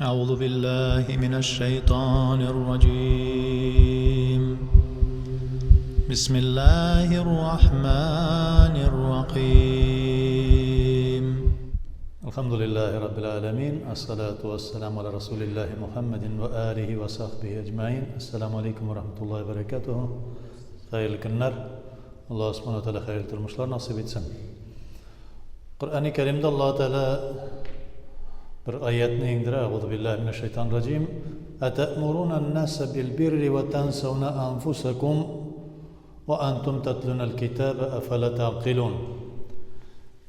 أعوذ بالله من الشيطان الرجيم بسم الله الرحمن الرحيم الحمد لله رب العالمين الصلاة والسلام على رسول الله محمد وآله وصحبه أجمعين السلام عليكم ورحمة الله وبركاته خير الكنر الله سبحانه وتعالى خير المشلار نصيب etsin Kur'an-ı Kerim'de Allah Teala bir ayetini indire Euzu billahi mineşşeytanirracim Ete'muruna en-nase bil birri ve tensevne enfusakum ve entum tetlunel kitabe efele ta'qilun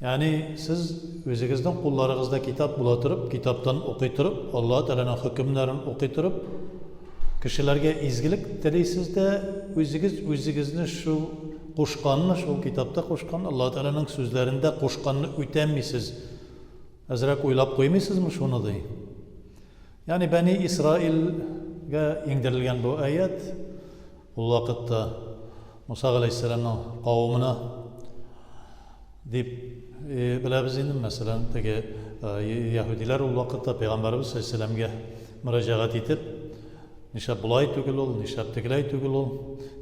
Yani siz özünüzden kullarınızda kitap bulatırıp, kitaptan okuyturup, Allah Teala'nın hükümlerini okuyturup, kişilerge izgilik dediysiniz de özünüzün şu koşkanını, şu kitapta koşkanını, Allah Teala'nın sözlerinde koşkanını ütenmişsiniz. Azrak uylap koymışsınız mı şunu deyin. Yani Beni İsrail'e indirilgen bu ayet, o vakitte Musa Aleyhisselam'ın kavmine deyip biliriz indim mesela Yahudiler o vakitte Peygamberimiz Aleyhisselam'a müracaat edip nişap bulay tügül ol, nişap tıklay tügül ol,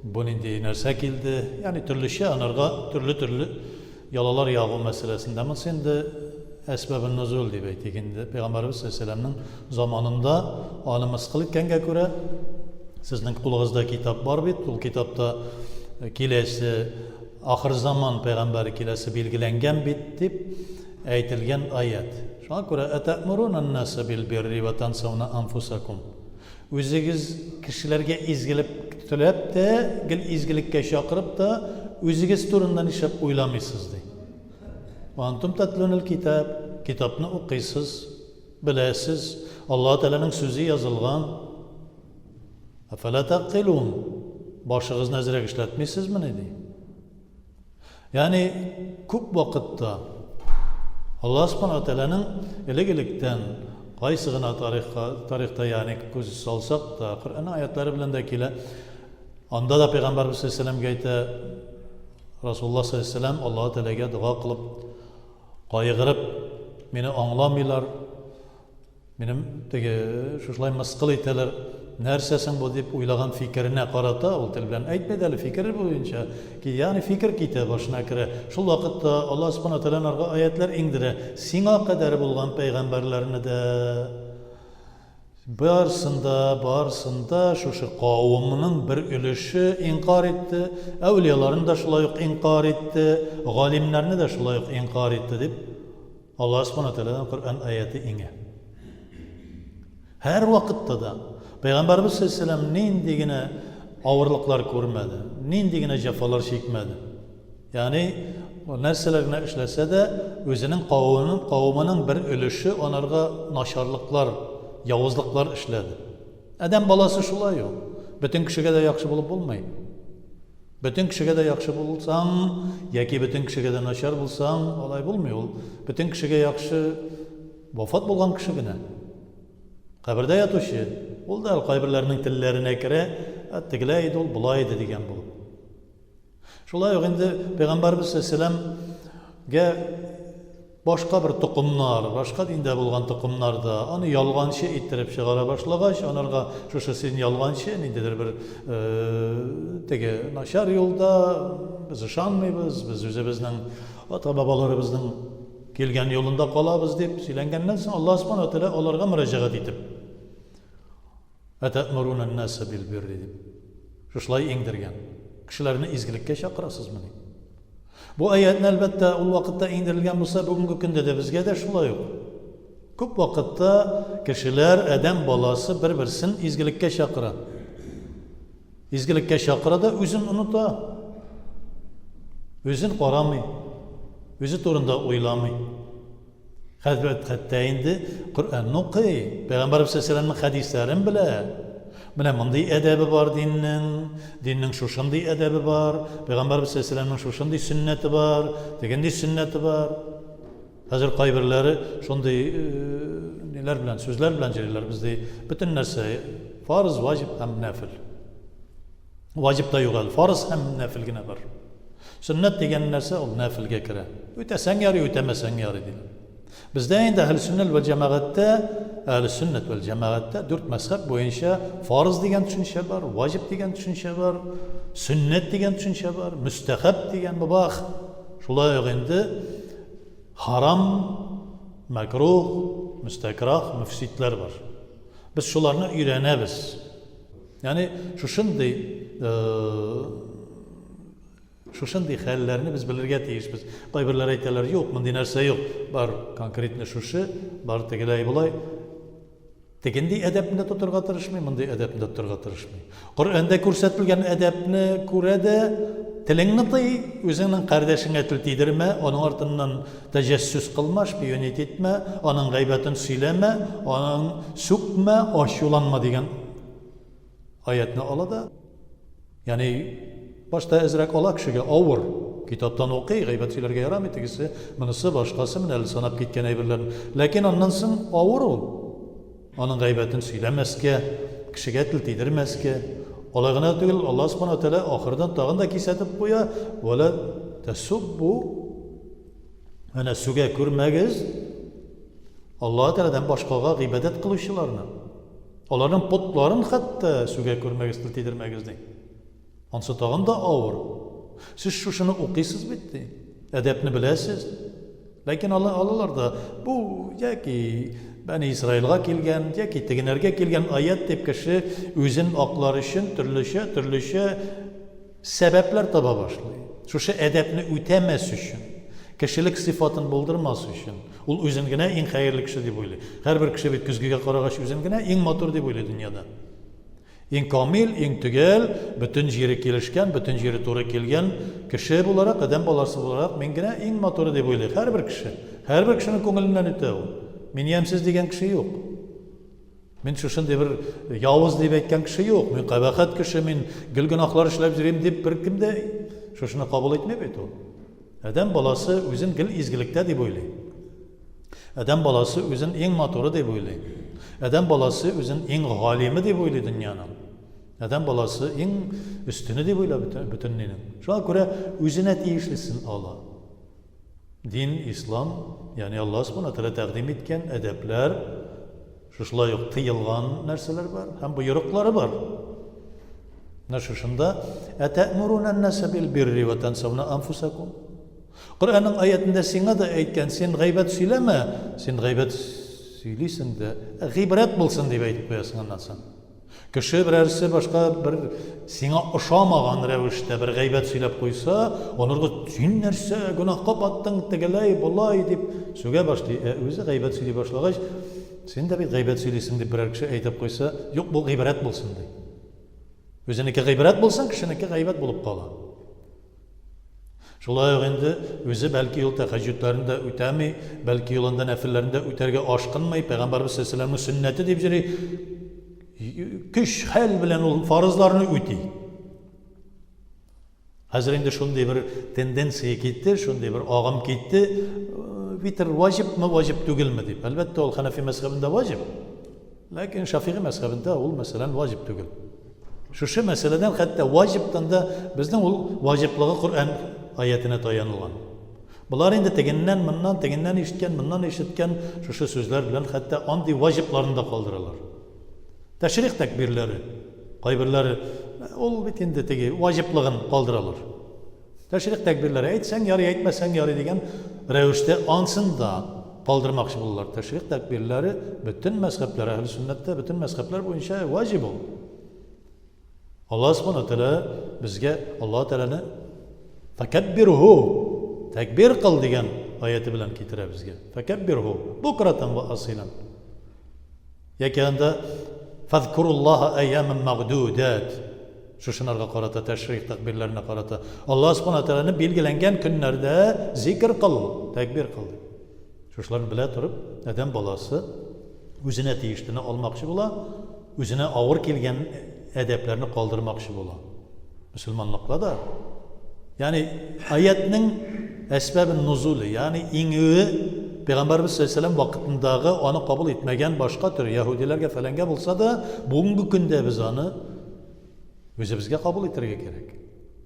bunun diye nerse kildi. Yani türlü şey anırga, türlü yalalar yağın meselesinde ama sen de esbab-ı nuzul diye beytikinde Peygamberimiz Aleyhisselam'ın zamanında alımız kılıkken göre sizin kulağınızda kitap var bit, o kitapta kilesi ahir zaman Peygamber kilesi bilgilengen bit deyip aytilgen ayet. Şuna göre ete'muruna nase bil birri ve tensevne enfusakum. Özünüz kişilerge izgilip tülep de izgilikке şakırıp da özünüz turundan işep uylamışsınız deyip. Ve entum tetlunel kitab, kitabını okuysiz, bilesiz, Allah Teala'nın sözü yazılgan. Efele ta'qilun, başınız nezire işletmişsiz mi ne diyeyim? Yani çok vakitte Allah subhanahu Teala'nın elegelikten qaysıgına tarihte yani gözü salsak da Kur'an ayetleri bilendekiyle anda da Peygamberimiz Aleyhisselam gayte Resulullah sallallahu aleyhi ve sellem Allah Teala'ya dua kılıp qayğırıp meni anlamıyorlar. Benim şuşlay mıskıl eteler. Nersesin bu deyip uylagan fikrine karata, o tel bilen aytmaydı fikir boyunca ki yani fikir kite başına kire. Şu vakitte Allah subhanahu teala'nın ayetler indire. Sina kadar bulgan peygamberlerini de barsında şu kavminin bir ülüşü inkar etti. Evliyalarını da şulayık inkar etti. Galimlerini de şulayık inkar etti deyip Allah subhanahu teala'nın Kur'an ayeti ine. Her vakitte de Peygamberimiz sallallahu aleyhi ve sellem nindigine ağırlıklar görmedi, nindigine cefalar çekmedi. Yani o nerselerine işlese de özünün kavminin bir ölüşü onlarga naşarlıklar, yavuzlıklar işledi. Adam balası şulay yok. Bütün kişiye de yaxşı bulup bulmayın. Bütün kişiye de yaxşı bulsan, yaki bütün kişiye de naşar bulsan, olay bulmuyor. Bütün kişiye yaxşı vafat bulgan kişi gine. Kabirde yatışı. Ol da kaybirlerinin tillerine kire, tiglaydı ol, bulaydı degen bulup. Şolay yok indi Peygamberimiz Aleyhisselam başka bir tukumlar, başka dinde bulgan tukumlarda onu yalgan şey ittirip çıkara başlagaç, onlarga şu sizin yalgan şey nedir bir naşar yolda biz ışanmıyız, biz özümüzden ata babalarımızdan gelgen yolunda kalabız deyip söylengenden sonra Allah subhanahu wa ta'ala onlarga müracaat edip Ete'muruna en-nase bil birri deyip şuşlay indirgen. Kişilerini izgilikке şakırasız mı? Bu ayetin elbette o vakitte indirilgen bulsa bugünkü günde de bizge de şulay yok. Çok vakitte kişiler eden balası bir-birsin izgilikке şakıra. İzgilikke şakıra da özün unuta. Özün qaramay. Özü turunda uylamay. Hatta indi Kur'an okuy. Peygamberimiz Aleyhisselam'ın hadislerini bile. Buna mındı edebi var dinin şuşandı edebi var. Peygamberimiz Aleyhisselam'ın şuşandı sünneti var. Degendi sünneti var. Hazır kaybirleri şunday neler bilen, sözler bilen cerirler bizde. Bütün nerse farz, vacip hem nafil. Vacip da yok, farz hem nafil gine var. Sünnet degen nerse o nafilge kire. Ötesen yarı, ötemesen yarı değil. Bizde indi ehl-i sünnet ve cemaate Әhl-i Sünnet вәл Cemaat'ta 4 mezhep boyunca farz degan tushuncha bor, vojib degan tushuncha bor, sunnat degan tushuncha bor, mustahab degan mubah. Şulay endi haram, makruh, müstekrah, müfsitler var. Biz şularni öğrenemiz. Yani şuşunday hallerini biz bilirge tiyişmiz. Qaybirlar aytalar, yo'q, bunday narsa yo'q. Bar konkretni şuşu, bar tegilay bulay. Tegindiy edepinde tuturga tırışmay, bunday edepinde tuturga tırışmay. Qur'onda ko'rsatilgan edepni ko'radi, tilingni tiy, o'zingning qardoshingga til tiydirma, onun ortidan tajassus qilma, spiyonit etma, onun g'aybatini suylama, onun sukma, oshyo'lanma degan oyatni oladi. Ya'ni başta ezrak ola kishiga ovur, kitobdan o'qiy, g'aybat suylarga yaramaydi tegisi, bunisi boshqasi men sanab ketgan aybirlar. Lekin ondan so'ng ovur ol. Onun g'aybatini suylamasga, kishiga til tiydirmasga, olag'ina tugul Alloh subhanahu va taolo oxirdan tag'in da kesatib qo'ya, "Wala tasubbu" ana suga ko'rmagiz. Alloh taoladan boshqaga g'ibodat qiluvchilarni, ularning potlarini hatto suga ko'rmagiz, til tiydirmagiz deydi. Onsa tag'in da og'ir. Siz shuni o'qiysiz bitti. Adabni bilasiz. Lekin Allahlarda bu yoki Bani İsrail'ga kelgan yoki teginlarga kelgan oyat deb kishi o'zini oqlari uchun turlicha sabablar topa boshlaydi. Shu adabni o'tamas uchun, kishilik sifatini bildirmas uchun, u o'zingina eng xayrli kishi deb o'ylaydi. Har bir kishi bet ko'zgiga qaragach o'zingina eng motor deb o'ylaydi dunyoda. Eng komil, eng tugal, butun yeri kelishgan, butun yeri to'g'ri kelgan kishi bo'laroq, odam bolasi bo'laroq mengina eng motori deb o'ylaydi har bir kishi. Har bir kishining ko'nglidan o'tadi. Men yamsiz degan kishi yo'q. Men shunday bir yovuz deb aytgan kishi yo'q. Men qabahat kishi, men gil gunohlar ishlab yurayim deb bir kimda shuni qabul etmaydi u. Odam bolasi o'zini gil izgilikda deb o'ylaydi. Odam bolasi o'zini eng motori deb o'ylaydi. Odam bolasi o'zini eng g'olimi deb o'ylaydi dunyoning. Odam bolasi eng ustuni deb o'ylaydi butunning. Shunga ko'ra o'zini tegishlisin Alloh. Din, İslam, yani Allah subhanahu taala taqdim etgan adablar, shunday tiyilgan narsalar var, ham buyruqlari var. Shunda atamuruna an-nasa bil birri va tansawna anfusakum. Qur'onning oyatida senga da aytgan, sen g'aybat suylama, sen g'aybat suylaysan da g'ibrat bo'lsin deb aytib qo'yasan ondan so'ng. Kishi birarsi boshqa bir senga o'xshamagan ravishda bir g'aybat suylab qo'ysa, ularga sen narsa gunohga botding, tegalay, bo'lay deb so'ga boshlaydi. O'zi g'aybat suylay boshlagach, sen de bir g'aybat suylaysan deb biror kishi aytib qo'ysa, yo'q, bu g'ibrat bo'lsin deydi. O'ziniki g'ibrat bo'lsin, kishiniki g'aybat bo'lib qoladi. Şulay endi o'zi balki yo'l tahajjudlarında o'tamay, balki yo'lunda nafillarında o'targa oshqinmay, payg'ambarimiz sollallohu alayhi vasallamning sunnati deb jiri kuch hal bilan ul farzlarni o'tay. Hozir endi shunday bir tendensiya ketdi, shunday bir og'im ketdi. Vitr vojibmi, vojib tugilmi deb. Albatta ol Hanafi mazhabida vojib. Lekin Shafi'i mazhabida ul masalan vojib tugil. Shu masaladan hatto vojibdan da bizning ul vojibligi Qur'on oyatine tayanılgan. Bular endi tegindan eshitgan, bundan eshitgan şu so'zlar bilan hatto andi vojiblarni da qoldiralar. Tashrih takbirlari, qaybirlari ol bitinde tegi vojibligin qoldiralar. Tashrih takbirlari aytsang yari, aytmasang yari degan ravishda onsin da qoldirmoqchi bo'ldilar. Tashrih takbirlari bütün mazhablar, ahli sunnatda bütün mazhablar bo'yicha vojib ol. Allah subhanahu wa taala bizga Alloh taolani fakabbirhu takbir qil degan oyati bilan keltiradi bizga. Fakabbirhu bukratan va asilan. Yakanda fazkurulloha ayyaman magdudat. Shunlarga qarata tashrih takbirlarına qarata Allah subhanahu wa taolani belgilangan kunlarda zikr qil, takbir qil. Shularni bila turib, odam bolasi o'zini tegishini olmoqchi bo'ladi, o'zini og'ir kelgan adablarni qoldirmoqchi bo'ladi. Musulmonlikda da yani ayetning asbab nuzuli, yani ingi Peygamberimiz sallallohu alayhi vasallam vaqtidagi onu qabul etmagan boshqa tür Yahudilarga falanga bo'lsa da, bugungi kunda biz onu o'zimizga qabul etirga kerak.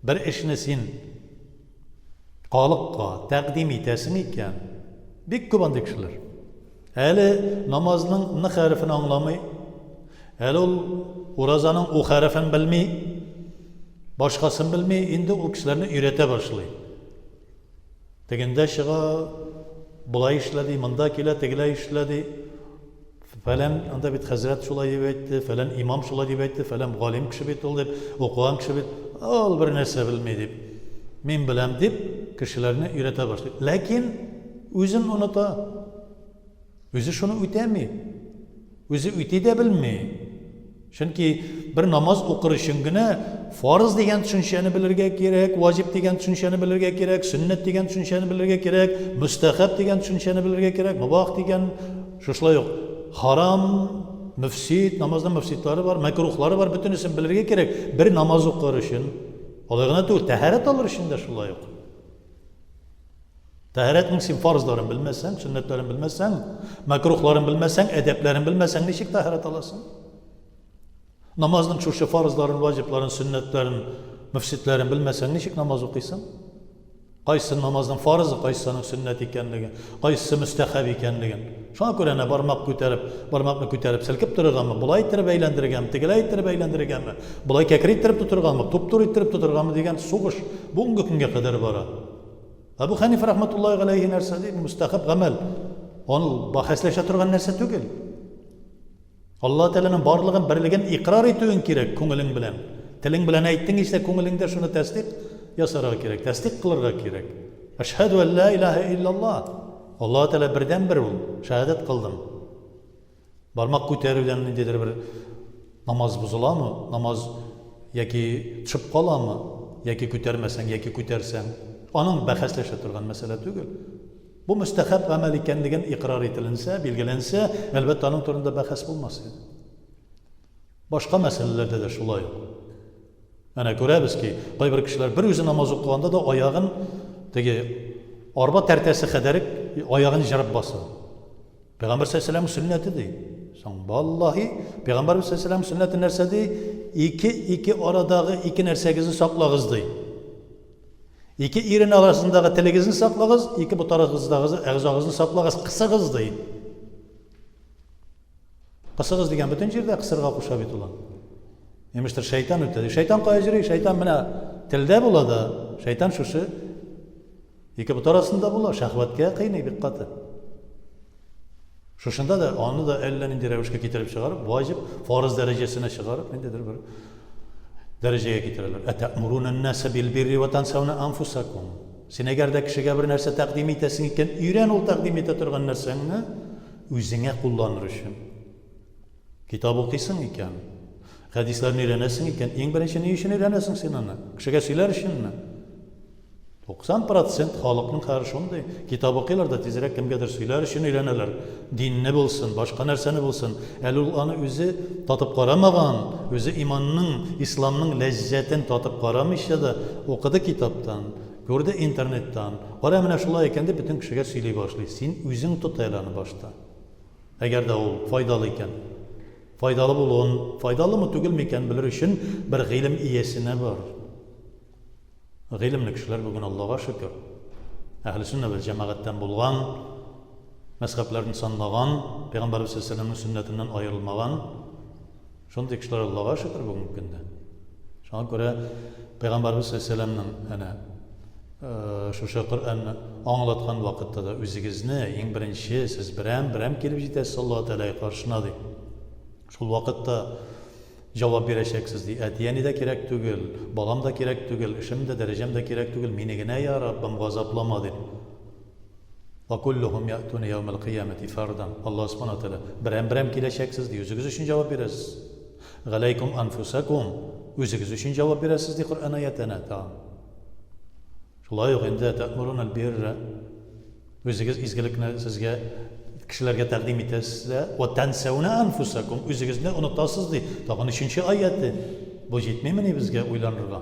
Bir ishni sen xoliqqa taqdim etasin ekan, bek ko'p andi kishilar. Әле намазның ны хәрефен аңламый, әле ул уразаның у хәрефен белми, башкасын белми, инде ул кешеләрне өйрәтә башлый. Тегендә чыга, булай эшләде, монда килә, тегелә эшләде. Фәлән анда бит хәзрәт шулай дип әйтте, фәлән имам шулай дип әйтте, фәлән галим кеше бит ул дип, укыган кеше бит, ул бер нәрсә белми дип. Мин беләм дип кешеләрне өйрәтә башлый. Ләкин үзен оныта. Үзе шуны үтәми. Үзе үти дә белми. Чөнки бер намаз укыр өчен генә фарыз дигән төшенчәне белергә кирәк, ваҗиб дигән төшенчәне белергә кирәк, сөннәт дигән төшенчәне белергә кирәк, мустахаб дигән төшенчәне белергә кирәк, мубах дигән шушлай ук харам, мөфсид, намазның мөфсидләре бар, мәкрухлары бар, бөтенесен белергә кирәк. Бер намаз укыр өчен, алай гына түгел, тәһарәт алыр өчен дә шулай ук. Тәһарәтнең син фарызларын белмәсәң, сөннәтләрен белмәсәң, мәкрухларын белмәсәң, әдәпләрен белмәсәң, ничек тәһарәт аласың? Намазның шушы фарызларын, ваҗибларын, сөннәтләрен, мөфсидләрен белмәсәң, ничек намаз укыйсың? Кайсы намазның фарызы, кайсының сөннәт икәнлеген, кайсы мустахаб икәнлеген. Шуңа күрә бармакны күтәреп селкеп торырганмы, булай иттереп әйләндергәнме, тегеләй иттереп әйләндергәнме, булай кәкре иттереп тутырганмы, туп-тур иттереп тутырганмы дигән сугыш бүгенге көнгә кадәр бара. Абу Ханифа рахматуллаһи галейһи нәрсә ди, мустахаб гамәл. Аны бахәсләшә торган нәрсә түгел. Алла Тәгаләнең барлыгын, берлеген иqrar итүең кирәк күңелең белән. Телең белән әйттең исә күңелеңдә шуны тәсдиқ ясарга кирәк, тәсдиқ кылырга кирәк. Ашһаду ан ла илаха иллаллаһ. Алла Тәгалә бердән бер ул, шаһадат кылдым. Бармак күтәрүдән ниндидер бер намаз бузыламы, намаз яки төшеп каламы, яки күтәрмәсәң, яки күтәрсәң, аның бәхәсләшә торган мәсьәлә түгел. Бу мустахаб гамәл икәнлеген иqrar ителенсә, билгеләнсә, әлбәттә аның турында бәхәс булмас иде. Башка мәсьәләләрдә дә шулай. Әнә күрәбез ки, кайбер кешеләр бер үзе намаз укыганда да аягын теге арба тәртәсе кадәр аягын җырып баса. Пәйгамбер саллаллаһу алейһи сөннәте ди. Соң валлаһи, Пәйгамбер саллаллаһу алейһи сөннәте нәрсә ди? Ике арадагы ике нәрсәгезне саклагыз ди. Ике ирен арасындагы телегезне саклагыз, ике бутарыгыздагы әгъзагызны саклагыз, кысыгыз ди. Кысыгыз дигән бөтен җирдә кысырга куша бит ул. Имештер шайтан үтәде. Шайтан кая йөри? Шайтан менә телдә була да, шайтан шушы ике бут арасында була, шәһвәткә кыйный бик каты. Шушында да аны да әллә нинди рәвешкә китереп чыгарып, ваҗиб, фарыз дәрәҗәсенә чыгарып, ниндидер бер дәрәҗәгә китерәләр. Атамурун ан-наса бил-бирри ва тансауна анфусакум. Син әгәр дә кешегә бер нәрсә тәкъдим итәсең икән, өйрән ул тәкъдим итә торган нәрсәңне үзеңә кулланыр өчен. Китап укыйсың икән, хәдисләрне өйрәнәсең икән, иң беренче ни өчен өйрәнәсең син аны? Кешегә сөйләр өченме? 90% халыкның хәле шундый. Китап укыйлар да тизрәк кемгәдер сөйләр өчен өйрәнәләр. Динне булсын, башка нәрсәне булсын. Әле ул аны үзе татып карамаган, үзе иманның, исламның ләззәтен татып карамыйча да укыды китаптан, күрде интернеттан. Кара менә шулай икән дип бөтен кешегә сөйли башлый. Син үзең тот аны башта. Әгәр дә ул файдалы икән. Файдалы булуын, файдалымы түгелме икән белер өчен бер гыйлем иясенә бар. Гыйлемле кешеләр бүген Аллаһка шөкер. Әһле сөннә вәл җәмәгатьтән булган, мәзһәбләрне санлаган, Пәйгамбәр саллаллаһу сөннәтеннән аерылмаган. Шундый кешеләр Аллаһка шөкер бүгенге көндә. Шуңа күрә Пәйгамбәр саллаллаһу әнә шушы Коръәнне аңлаткан вакытта да үзегезне иң беренче сез берәм килеп җитәсез Аллаһ Тәгалә каршына ди. Шул вакытта җавап бирәчәксез ди. Әтияне дә кирәк түгел, балам да кирәк түгел, эшем дә, дәрәҗәм дә кирәк түгел, мине генә я Раббым газаплама ди. Ва куллухум я'туна яумал қиямати фардан. Аллаһ Субханаһу ва тааля берәм киләчәксез ди. Үзегез өчен җавап бирәсез. Галайкум анфусакум. Үзегез өчен җавап бирәсез ди Коръән аятына. Шулай ук инде тә'мурунал бирра. Үзегез изгелекне сезгә кешеләргә тәкъдим итәсез дә, ва тансауна анфусакум. Үзегезне онытасыз ди. Тагын 3нче аяты. Бу җитмәйме безгә уйланырга?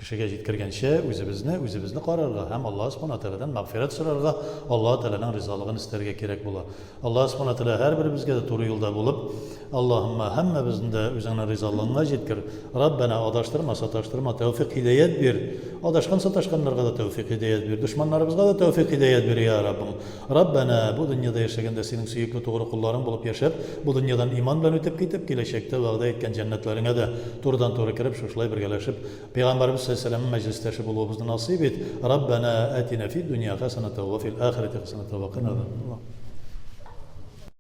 Кешегә җиткергәнчә үзебезне карарга һәм Аллаһ Субханаһу Тәгаләдән мәгъфирәт сорарга, Аллаһ Тәгаләнең ризалыгын истәргә кирәк була. Аллаһ Субханаһу Тәгалә һәрберебезгә дә туры юлда булып, Аллаһумма һәммәбезне дә үзеңнең ризалыгыңа җиткер. Раббана адаштырма, саташтырма, тәүфик һидаят бир. Адашкан саташканнарга да тәүфик һидаят бир. Душманнарыбызга да тәүфик һидаят бир, я Раббым. Раббана бу дөньяда яшәгәндә синең сөекле тугры кулларың булып яшәп, бу дөньядан иман белән үтеп китеп, киләчәктә вәгъдә иткән җәннәтләреңә дә турыдан-туры кирип, шушылай бергәләшеп, Пәйгамбәрбез саллаллаһу алейһи ва сәлләм мәҗлестәше булуыбызны насыйп ит. Раббана атина фид дөнья хасанатан ва фил ахирати хасанатан ва қина азабан нар.